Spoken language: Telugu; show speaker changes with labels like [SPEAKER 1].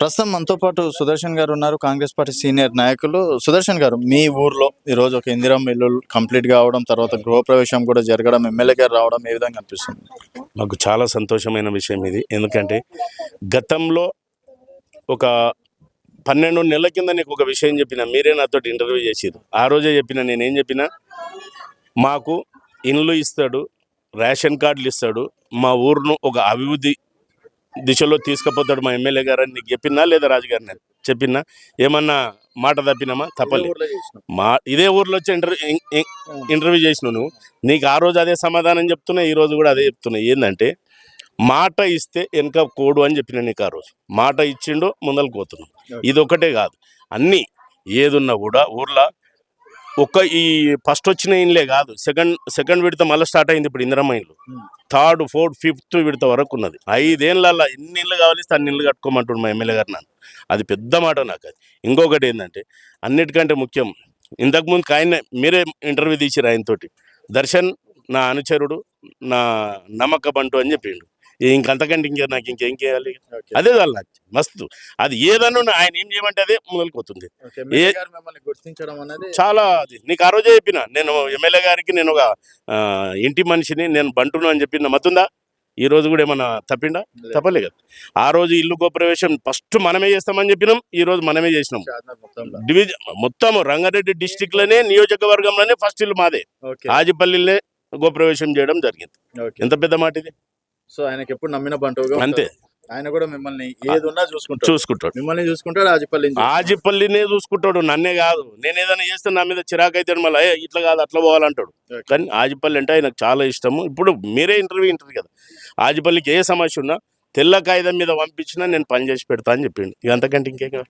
[SPEAKER 1] ప్రస్తుతం మనతో పాటు సుదర్శన్ గారు ఉన్నారు. కాంగ్రెస్ పార్టీ సీనియర్ నాయకులు. సుదర్శన్ గారు, మీ ఊర్లో ఈరోజు ఒక ఇందిరమ్మ ఇల్లు కంప్లీట్ కావడం, తర్వాత గృహప్రవేశం కూడా జరగడం, ఎమ్మెల్యే గారు రావడం ఏ విధంగా అనిపిస్తుంది?
[SPEAKER 2] మాకు చాలా సంతోషమైన విషయం ఇది. ఎందుకంటే గతంలో ఒక 12 నెలల కింద నీకు ఒక విషయం చెప్పిన, మీరే నాతో ఇంటర్వ్యూ చేసేది. ఆ రోజే చెప్పిన, నేనేం చెప్పినా, మాకు ఇండ్లు ఇస్తాడు, రేషన్ కార్డులు ఇస్తాడు, మా ఊరును ఒక అభివృద్ధి దిశలో తీసుకుపోతాడు మా ఎమ్మెల్యే గారు అని నీకు చెప్పినా లేదా రాజుగారిని అని చెప్పినా? ఏమన్నా మాట తప్పినామా? తప్పలేదు. ఇదే ఊర్లో వచ్చి ఇంటర్వ్యూ చేసినావు నువ్వు. నీకు ఆ రోజు అదే సమాధానం చెప్తున్నా, ఈ రోజు కూడా అదే చెప్తున్నా. ఏంటంటే, మాట ఇస్తే వెనక కోడు అని చెప్పిన నీకు ఆ రోజు. మాట ఇచ్చిండో ముందరకు పోతున్నాం. ఇది ఒకటే కాదు, అన్నీ ఏదున్నా కూడా ఊర్లో ఈ ఫస్ట్ వచ్చిన ఇండ్లే కాదు, సెకండ్ విడత మళ్ళీ స్టార్ట్ అయింది ఇప్పుడు ఇందిరమ్మ ఇండ్లు. 3rd, 4th, 5th విడత వరకు ఉన్నది. 5 ఏళ్ళల్లో ఎన్ని ఇళ్ళు కావాలి అన్ని ఇళ్ళు కట్టుకోమంటుండు మా ఎమ్మెల్యే గారు నన్ను. అది పెద్ద మాట నాకు. అది ఇంకొకటి ఏంటంటే, అన్నిటికంటే ముఖ్యం, ఇంతకుముందుకు ఆయన మీరే ఇంటర్వ్యూ తీసిరు ఆయనతోటి. దర్శన్ నా అనుచరుడు, నా నమ్మక బంటు అని చెప్పిండు. ఇంకంతకంటే నాకు ఇంకేం చేయాలి? అదే చాలు నాకు మస్తు. అది ఏదన్నా ఆయన ఏం చేయమంటే అదే మొదలుపోతుంది. చాలా అది నీకు ఆ రోజే చెప్పిన, నేను ఎమ్మెల్యే గారికి నేను ఒక ఇంటి మనిషిని, నేను బంటును అని చెప్పిన. మతుందా? ఈ రోజు కూడా ఏమన్నా తప్పిండా? తప్పలే కదా. ఆ రోజు ఇల్లు గృహప్రవేశం ఫస్ట్ మనమే చేస్తామని చెప్పినాం, ఈ రోజు మనమే చేసినాం. డివిజన్ మొత్తం రంగారెడ్డి డిస్టిక్ లోనే, నియోజకవర్గంలోనే ఫస్ట్ ఇల్లు మాదే. ఆజిపల్లినే గృహప్రవేశం చేయడం జరిగింది. ఎంత పెద్ద మాట ఇది.
[SPEAKER 1] సో ఆయనకి ఎప్పుడు నమ్మిన బంటుగా
[SPEAKER 2] అంతే.
[SPEAKER 1] ఆయన కూడా మిమ్మల్ని ఏది ఉన్నా
[SPEAKER 2] చూసుకుంటాడు.
[SPEAKER 1] మిమ్మల్ని చూసుకుంటాడు.
[SPEAKER 2] ఆజిపల్లినే చూసుకుంటాడు, నన్నే కాదు. నేను ఏదైనా చేస్తే నా మీద చిరాకు అయితే మళ్ళీ ఇట్లా కాదు అట్లా పోవాలంటాడు. కానీ ఆజిపల్లి అంటే ఆయనకు చాలా ఇష్టము. ఇప్పుడు మీరే ఇంటర్వ్యూ కదా, ఆజిపల్లికి ఏ సమస్య ఉన్నా తెల్ల కాగితం మీద పంపించినా నేను పని చేసి పెడతా అని చెప్పిండు. అంతకంటే ఇంకేం